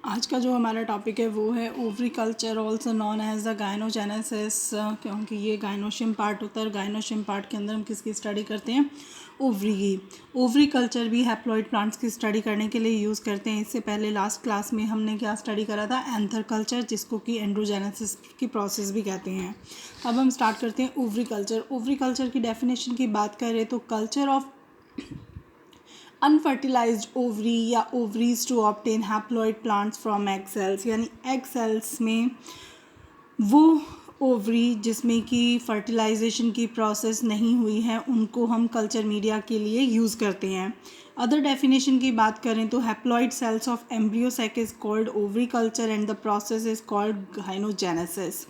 आज का जो हमारा टॉपिक है वो है ovary culture also known as the gynogenesis, क्योंकि ये गायनोशियम पार्ट होता है। गायनोशियम पार्ट के अंदर हम किसकी स्टडी करते हैं? ओवरी की। ओवरी कल्चर भी हैप्लॉइड प्लांट्स की स्टडी करने के लिए यूज़ करते हैं। इससे पहले लास्ट क्लास में हमने क्या स्टडी करा था? एंथर कल्चर, जिसको कि एंड्रोजेनेसिस की प्रोसेस भी कहते हैं। अब हम स्टार्ट करते हैं ओवरी कल्चर। ओवरी कल्चर की डेफिनेशन की बात करें तो कल्चर ऑफ अनफर्टिलाइज्ड ओवरी या ovaries to obtain haploid plants from egg cells, यानी एग सेल्स में वो ओवरी जिसमें कि फर्टिलाइजेशन की प्रोसेस नहीं हुई है उनको हम कल्चर मीडिया के लिए यूज़ करते हैं। अदर डेफिनेशन की बात करें तो haploid cells of embryo sac is called ovary culture and the process is called gynogenesis.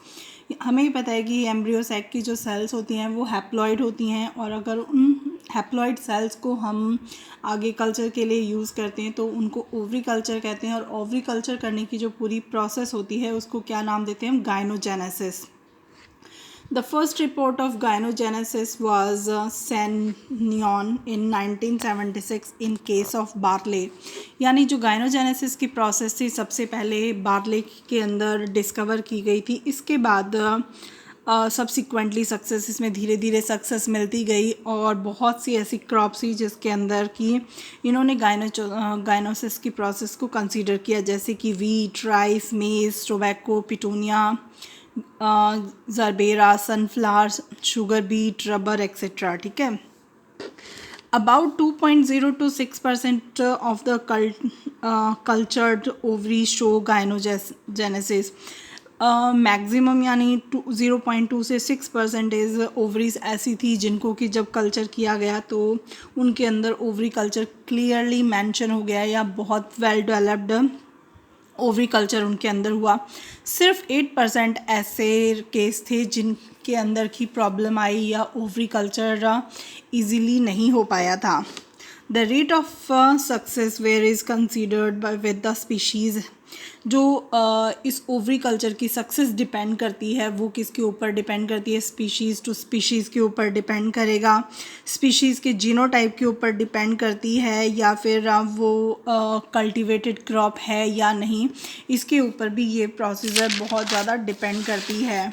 हमें ही पता है कि एम्ब्रियो सैक की जो सेल्स होती हैं वो हैप्लॉइड होती हैं, और अगर उन हैप्लॉइड सेल्स को हम आगे कल्चर के लिए यूज़ करते हैं तो उनको ओवरी कल्चर कहते हैं। और ओवरी कल्चर करने की जो पूरी प्रोसेस होती है उसको क्या नाम देते हैं हम? गाइनोजेनेसिस। The first report of gynogenesis was Senion in 1976 in case of Barley। यानी जो गाइनोजेनेसिस की प्रोसेस थी सबसे पहले बार्ले के अंदर डिस्कवर की गई थी। इसके बाद सब्सिक्वेंटली सक्सेस, इसमें धीरे धीरे सक्सेस मिलती गई और बहुत सी ऐसी क्रॉप्स थी जिसके अंदर की इन्होंने गाइनोसिस की प्रोसेस को कंसीडर किया, जैसे कि वीट, राइस, मेज, tobacco, petunia, gerbera, sunflower, sugar beet, rubber etcetera. ठीक है। About 2.0 to 6% of the cultured ovaries show gynogenesis। Maximum यानी 0.2 से 6% ओवरीज ऐसी थी जिनको कि जब कल्चर किया गया तो उनके अंदर ओवरी कल्चर क्लियरली मेंशन हो गया या बहुत वेल डेवलप्ड ओवरी कल्चर उनके अंदर हुआ। सिर्फ 8% ऐसे केस थे जिनके अंदर की प्रॉब्लम आई या ओवरी कल्चर इजीली नहीं हो पाया था। The rate of success were is considered with the species. जो इस ओवरी कल्चर की सक्सेस डिपेंड करती है वो किसके ऊपर डिपेंड करती है? स्पीशीज़ टू स्पीशीज़ के ऊपर डिपेंड करेगा, स्पीशीज़ के जीनोटाइप के ऊपर डिपेंड करती है, या फिर वो कल्टिवेटेड क्रॉप है या नहीं, इसके ऊपर भी ये प्रोसीजर बहुत ज़्यादा डिपेंड करती है।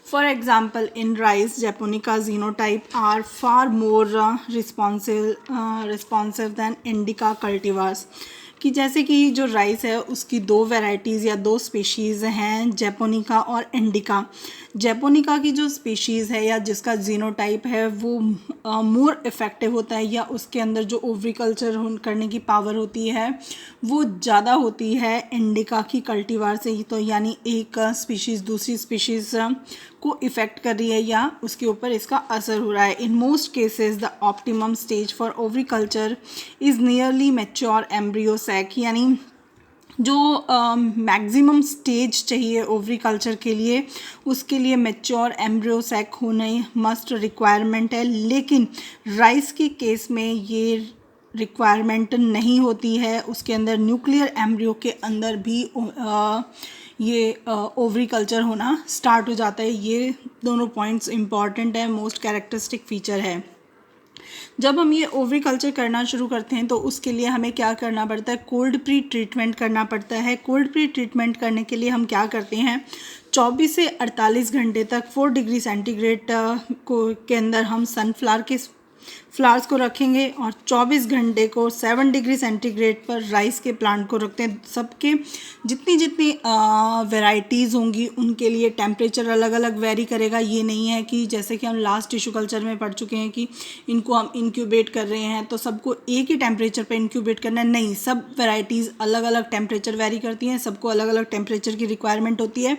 For example, in rice, Japonica genotype are far more responsive than Indica cultivars। कि जैसे कि जो राइस है उसकी दो वैरायटीज़ या दो स्पीशीज़ हैं, जैपोनिका और इंडिका। जैपोनिका की जो स्पीशीज़ है या जिसका जीनोटाइप है वो मोर इफ़ेक्टिव होता है, या उसके अंदर जो ओवरी कल्चर करने की पावर होती है वो ज़्यादा होती है इंडिका की कल्टीवार से ही। तो यानी एक स्पीशीज़ दूसरी स्पीशीज़ को इफ़ेक्ट कर रही है या उसके ऊपर इसका असर हो रहा है। In most cases the optimum stage for ovary culture is nearly mature embryo sac. यानी जो मैक्सिमम स्टेज चाहिए ओवरी कल्चर के लिए उसके लिए मैच्योर एम्ब्रियो सैक होना मस्ट रिक्वायरमेंट है, लेकिन राइस के केस में ये रिक्वायरमेंट नहीं होती है। उसके अंदर न्यूक्लियर एम्ब्रियो के अंदर भी ये ओवरी कल्चर होना स्टार्ट हो जाता है। ये दोनों पॉइंट्स इम्पॉर्टेंट है, मोस्ट कैरेक्टरिस्टिक फीचर है। जब हम ये ओवरी कल्चर करना शुरू करते हैं तो उसके लिए हमें क्या करना पड़ता है? कोल्ड प्री ट्रीटमेंट करना पड़ता है। कोल्ड प्री ट्रीटमेंट करने के लिए हम क्या करते हैं? 24 से 48 घंटे तक 4 डिग्री सेंटीग्रेड के अंदर हम सनफ्लावर के फ्लावर्स को रखेंगे और 24 घंटे को 7 डिग्री सेंटीग्रेड पर राइस के प्लांट को रखते हैं। सबके जितनी जितनी वैरायटीज़ होंगी उनके लिए टेम्परेचर अलग अलग वेरी करेगा। ये नहीं है कि जैसे कि हम लास्ट टिश्यू कल्चर में पढ़ चुके हैं कि इनको हम इंक्यूबेट कर रहे हैं तो सबको एक ही टेम्परेचर पर इंक्यूबेट करना है, नहीं, सब वैरायटीज़ अलग अलग टेम्परेचर वेरी करती हैं, सबको अलग अलग टेम्परेचर की रिक्वायरमेंट होती है।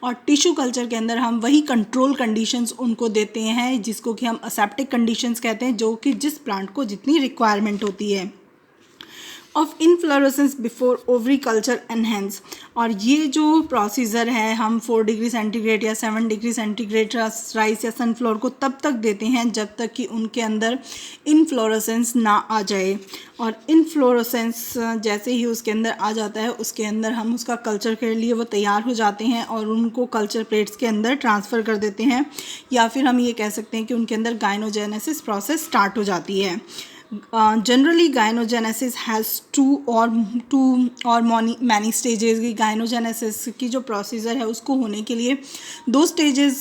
और टिश्यू कल्चर के अंदर हम वही कंट्रोल कंडीशंस उनको देते हैं जिसको कि हम असेप्टिक कंडीशंस कहते हैं, जो कि जिस प्लांट को जितनी रिक्वायरमेंट होती है। Of inflorescence before ovary culture enhance. और ये जो प्रोसीजर है हम 4 डिग्री सेंटीग्रेड या 7 डिग्री सेंटीग्रेड राइस या सनफ्लावर को तब तक देते हैं जब तक कि उनके अंदर इनफ्लोरेसेंस ना आ जाए। और इनफ्लोरेसेंस जैसे ही उसके अंदर आ जाता है उसके अंदर हम उसका कल्चर के लिए वो तैयार हो जाते हैं और उनको कल्चर प्लेट्स के अंदर ट्रांसफ़र कर देते हैं, या फिर हम ये कह सकते हैं कि उनके अंदर गाइनोजेनेसिस प्रोसेस स्टार्ट हो जाती है। जनरली गायनोजेनेसिस हैज़ टू और मैनी स्टेजेस की गायनोजेनेसिस की जो प्रोसीजर है उसको होने के लिए 2 स्टेजेस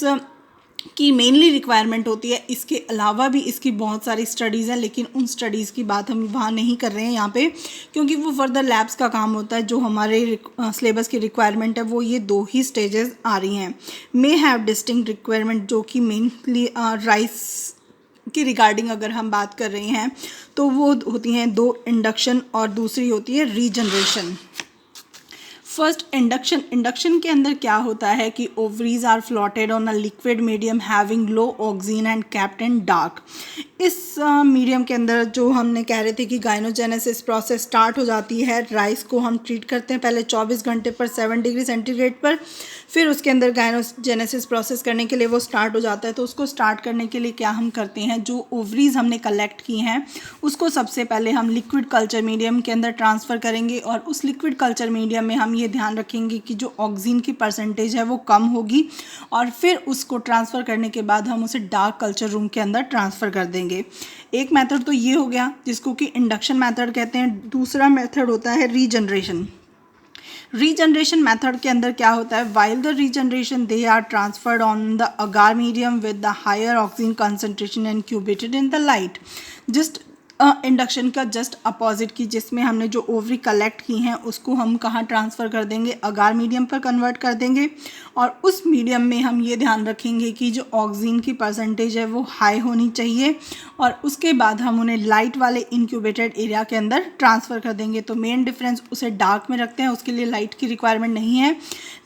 की मेनली रिक्वायरमेंट होती है। इसके अलावा भी इसकी बहुत सारी स्टडीज़ हैं, लेकिन उन स्टडीज़ की बात हम वहाँ नहीं कर रहे हैं यहाँ पे, क्योंकि वो फर्दर लैब्स का काम होता है। जो हमारे सिलेबस की रिक्वायरमेंट है वो ये 2 ही स्टेजेस आ रही हैं। मे हैव डिस्टिंक्ट रिक्वायरमेंट, जो कि मेनली राइस की रिगार्डिंग अगर हम बात कर रहे हैं तो वो होती हैं 2, इंडक्शन और दूसरी होती है रीजनरेशन। फर्स्ट इंडक्शन के अंदर क्या होता है कि ovaries are floated on a liquid medium having low oxygen and kept in dark. इस मीडियम के अंदर जो हमने कह रहे थे कि गायनोजेनेसिस प्रोसेस स्टार्ट हो जाती है। राइस को हम ट्रीट करते हैं पहले 24 घंटे पर 7 डिग्री सेंटीग्रेड पर, फिर उसके अंदर गायनोजेनेसिस प्रोसेस करने के लिए वो स्टार्ट हो जाता है। तो उसको स्टार्ट करने के लिए क्या हम करते हैं, जो ओवरीज हमने कलेक्ट की हैं उसको सबसे पहले हम लिक्विड कल्चर मीडियम के अंदर ट्रांसफ़र करेंगे, और उस लिक्विड कल्चर मीडियम में हम ये ध्यान रखेंगे कि जो ऑक्सीजन की परसेंटेज है वो कम होगी, और फिर उसको ट्रांसफ़र करने के बाद हम उसे डार्क कल्चर रूम के अंदर ट्रांसफ़र कर देंगे। एक मेथड तो ये हो गया जिसको कि इंडक्शन मेथड कहते हैं। दूसरा मेथड होता है रीजनरेशन। रीजनरेशन मेथड के अंदर क्या होता है, while the regeneration they are transferred on the agar medium with the higher oxygen concentration and incubated in the light. Just induction का जस्ट अपोजिट की, जिसमें हमने जो ओवरी कलेक्ट की हैं उसको हम कहाँ ट्रांसफ़र कर देंगे, अगार मीडियम पर कन्वर्ट कर देंगे, और उस मीडियम में हम ये ध्यान रखेंगे कि जो ऑक्सीजन की परसेंटेज है वो हाई होनी चाहिए, और उसके बाद हम उन्हें लाइट वाले इंक्यूबेटेड एरिया के अंदर ट्रांसफ़र कर देंगे। तो मेन डिफरेंस, उसे डार्क में रखते हैं, उसके लिए लाइट की रिक्वायरमेंट नहीं है,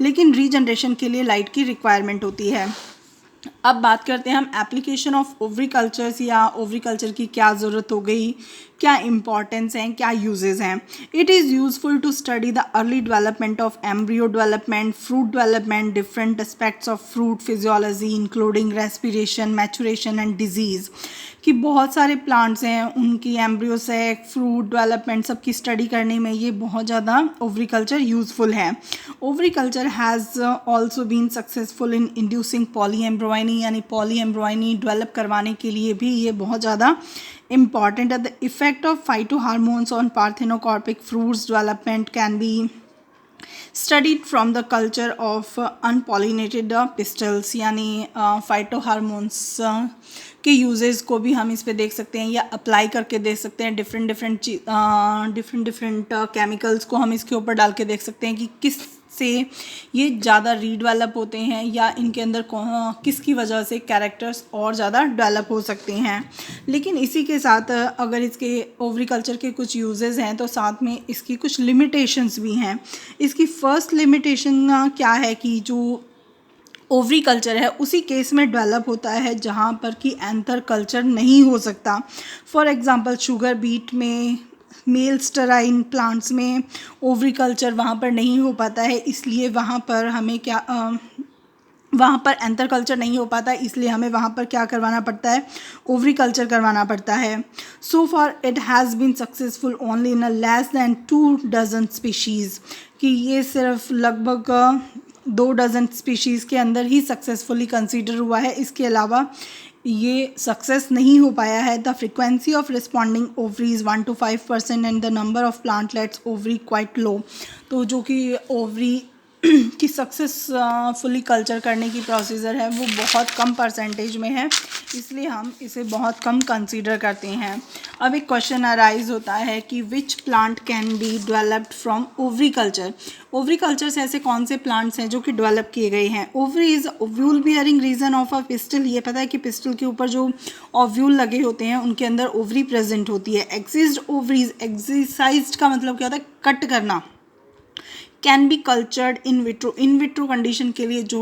लेकिन रीजनरेशन के लिए लाइट की रिक्वायरमेंट होती है। अब बात करते हैं हम एप्लीकेशन ऑफ ओवरी कल्चर्स, या ओवरी कल्चर की क्या ज़रूरत हो गई, क्या इंपॉर्टेंस हैं, क्या यूजेस हैं। It is useful to study the early development of embryo development, fruit development, different aspects of fruit physiology including respiration, maturation and disease. कि बहुत सारे प्लांट्स हैं, उनकी एम्ब्रियो से फ्रूट डेवलपमेंट सबकी स्टडी करने में ये बहुत ज़्यादा ओवरी कल्चर यूज़फुल है। Ovary culture has also been successful in inducing polyembryony, यानी पॉलीएम्ब्रॉयनी डेवलप करवाने के लिए भी ये बहुत ज़्यादा important है। The effect of phytohormones on parthenocarpic fruits development can be studied from the culture of unpollinated pistils, यानी phytohormones के यूजेस को भी हम इस पे देख सकते हैं या अप्लाई करके देख सकते हैं। डिफरेंट केमिकल्स को हम इसके ऊपर डाल के देख सकते हैं कि किस से ये ज़्यादा रीडेवलप होते हैं, या इनके अंदर किसकी वजह से कैरेक्टर्स और ज़्यादा डेवलप हो सकते हैं। लेकिन इसी के साथ अगर इसके ओवरी कल्चर के कुछ यूजेस हैं तो साथ में इसकी कुछ लिमिटेशंस भी हैं। इसकी फ़र्स्ट लिमिटेशन क्या है कि जो ओवरी कल्चर है उसी केस में डेवलप होता है जहाँ पर कि एंथर कल्चर नहीं हो सकता। फॉर एग्ज़ाम्पल शुगर बीट में, मेल स्टराइन प्लांट्स में ओवरी कल्चर वहाँ पर नहीं हो पाता है, इसलिए वहाँ पर हमें वहाँ पर एंथर कल्चर नहीं हो पाता, इसलिए हमें वहाँ पर क्या करवाना पड़ता है, ओवरी कल्चर करवाना पड़ता है। So for it has been successful only in a less than 2 dozen species, कि ये सिर्फ लगभग 2 डज़न स्पीशीज़ के अंदर ही सक्सेसफुली कंसीडर हुआ है, इसके अलावा ये सक्सेस नहीं हो पाया है। The frequency of responding ovaries 1 to 5% and the number of plantlets ovary quite low. तो जो कि ओवरी की सक्सेसफुली कल्चर करने की प्रोसीजर है वो बहुत कम परसेंटेज में है, इसलिए हम इसे बहुत कम कंसीडर करते हैं। अब एक क्वेश्चन अराइज होता है कि which plant can be developed from ovary culture. Ovary culture से ऐसे कौन से प्लांट्स हैं जो कि डेवलप किए गए हैं। Ovary is ovule bearing region of a pistil. ये पता है कि पिस्टल के ऊपर जो ओव्यूल लगे होते हैं उनके अंदर ओवरी प्रेजेंट होती है। एक्सिस्ड ओवरीज, एक्सिसाइज्ड का मतलब क्या होता है, कट करना। Can be cultured in vitro, in vitro condition के लिए जो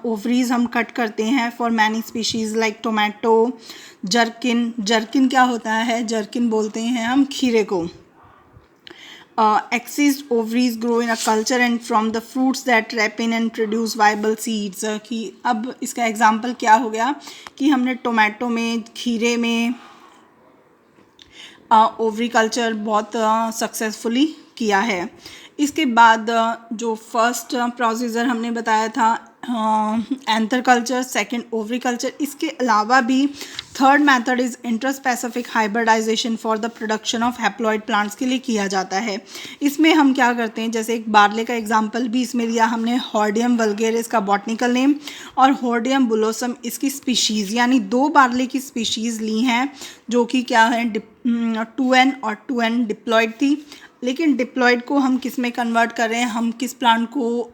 ओवरीज हम कट करते हैं for many species like tomato, gherkin. Gherkin क्या होता है, जर्किन बोलते हैं हम खीरे को। Excised ovaries grow in a culture and from the fruits that ripen and produce viable seeds. कि अब इसका एग्जाम्पल क्या हो गया कि हमने टोमेटो में, खीरे में ओवरी कल्चर बहुत सक्सेसफुली किया है। इसके बाद जो फर्स्ट प्रोसीजर हमने बताया था anther culture, second ovary culture. इसके अलावा भी third method is interspecific hybridisation for the production of haploid plants के लिए किया जाता है। इसमें हम क्या करते हैं, जैसे एक बार्ले का एग्जांपल भी इसमें लिया हमने, हॉर्डियम वल्गेरिस इसका बॉटनिकल नेम और हॉर्डियम बुलोसम इसकी स्पीशीज़, यानी दो बार्ले की स्पीशीज़ ली हैं जो कि क्या है 2N और 2N डिप्लॉयड थी। लेकिन डिप्लॉयड को हम किस में कन्वर्ट कर रहे हैं, हम किस प्लांट को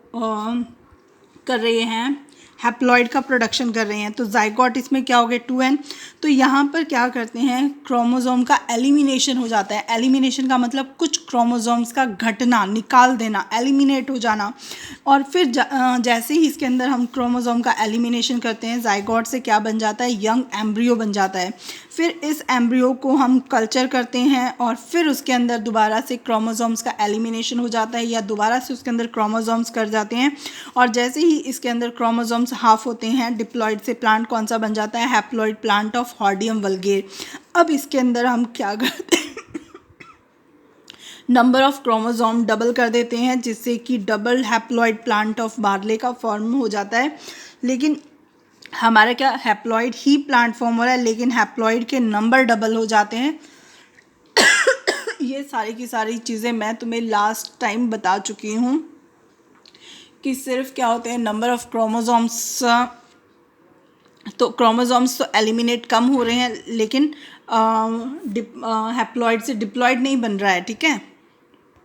कर रहे हैं, हैप्लॉइड का प्रोडक्शन कर रहे हैं। तो जाइगोट इसमें क्या हो गया 2N। तो यहाँ पर क्या करते हैं, क्रोमोसोम का एलिमिनेशन हो जाता है। एलिमिनेशन का मतलब कुछ क्रोमोसोम्स का घटना, निकाल देना, एलिमिनेट हो जाना। और फिर जैसे ही इसके अंदर हम क्रोमोसोम का एलिमिनेशन करते हैं, जाइगोट से क्या बन जाता है, यंग एम्ब्रियो बन जाता है। फिर इस एम्ब्रियो को हम कल्चर करते हैं और फिर उसके अंदर दोबारा से क्रोमोसोम्स का एलिमिनेशन हो जाता है या दोबारा से उसके अंदर क्रोमोसोम्स कर जाते हैं। और जैसे ही इसके अंदर क्रोमोसोम्स हाफ होते हैं, डिप्लॉयड से प्लांट कौन सा बन जाता है, हैप्लॉइड प्लांट ऑफ हॉर्डियम वल्गेर। अब इसके अंदर हम क्या करते हैं, नंबर ऑफ क्रोमोसोम डबल कर देते हैं, जिससे कि double haploid plant of barley का फॉर्म हो जाता है। लेकिन हमारा क्या हैप्लॉइड ही प्लांट फॉर्म हो रहा है, लेकिन हैप्लॉइड के नंबर डबल हो जाते हैं। ये सारी की सारी चीज़ें मैं तुम्हें लास्ट टाइम बता चुकी हूँ कि सिर्फ क्या होते हैं, नंबर ऑफ क्रोमोसोम्स, तो क्रोमोसोम्स तो एलिमिनेट कम हो रहे हैं, लेकिन हैप्लॉइड से डिप्लॉइड नहीं बन रहा है, ठीक है।